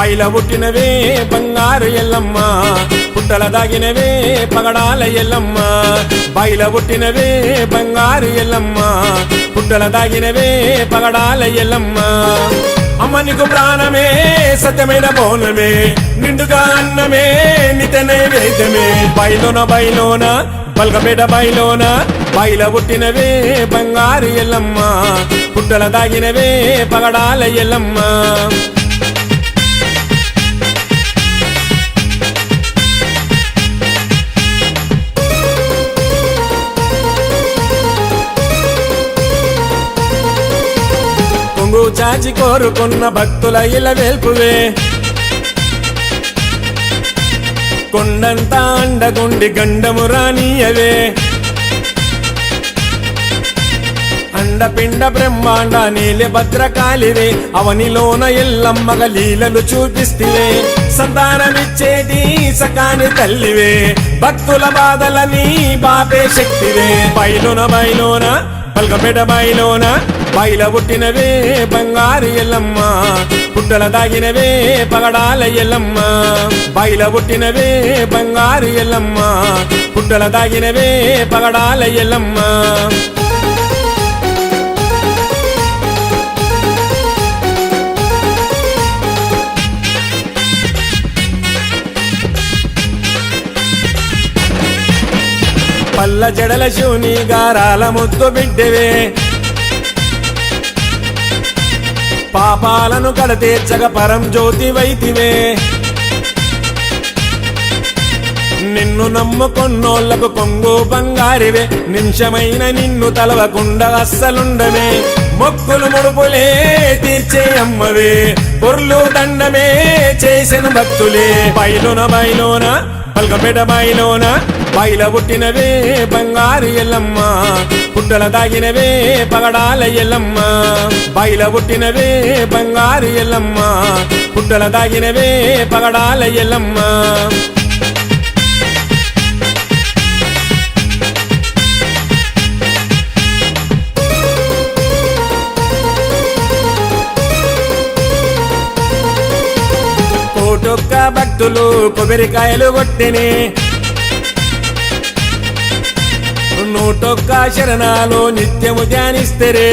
బాయిల పుట్టినవే బంగారు ఎల్లమ్మ పుట్టల దాగినవే పగడాల ఎల్లమ్మ బాయిల పుట్టినవే బంగారు ఎల్లమ్మ పుట్టల దాగినవే పగడాల ఎల్లమ్మ అమ్మ నీకు ప్రాణమే సత్యమైన బోనమే నిండుగా అన్నమే నిత నైవేద్యమే బయలోన బల్గపేట బయలోన బాయిల పుట్టినవే బంగారు ఎల్లమ్మ పుట్టల దాగినవే పగడాల ఎల్లమ్మ కొంగు చాచి కోరుకున్న భక్తుల ఇల వేల్పువే కొండంతా అండగుండి గండము రానియవే అండపిండ బ్రహ్మాండ నీలి భద్రకాళివే అవనిలోన ఎల్లమ్మగ లీలలు చూపిstiవే సంతానమిచ్చేటి సకాని తల్లివే భక్తుల బాధలని బాపే శక్తివే బయలోన బల్గపేట బయలోన బాయిల పుట్టినవే బంగారు ఎల్లమ్మ పుట్టల దాగినవే పగడాల ఎల్లమ్మ బాయిల పుట్టినవే బంగారు ఎల్లమ్మ పుట్టల దాగినవే పగడాల ఎల్లమ్మ పల్ల జడల శూని గారాల ముద్దు బిడ్డవే పాపాలను కడతీర్చగ పరం జ్యోతి వైతివే నిన్ను నమ్ముకొన్నోళ్లకు కొంగు బంగారివే నిమిషమైన నిన్ను తలవకుండా అస్సలుండవే మొక్కులు ముడుపులే తీర్చే అమ్మవే పొర్లు దండమే చేసిన భక్తులే బయలోన బల్గపేట బయలోన బాయిల పుట్టినవే బంగారు ఎల్లమ్మ పుట్టల దాగినవే పగడాల ఎల్లమ్మ బాయిల పుట్టినవే బంగారు ఎల్లమ్మ పుట్టల దాగినవే పగడాల ఎల్లమ్మ కోటొక్క భక్తులు కొబ్బరికాయలు కొట్టినే నూటొక్క శరణాలు నిత్యము ధ్యానిస్తరే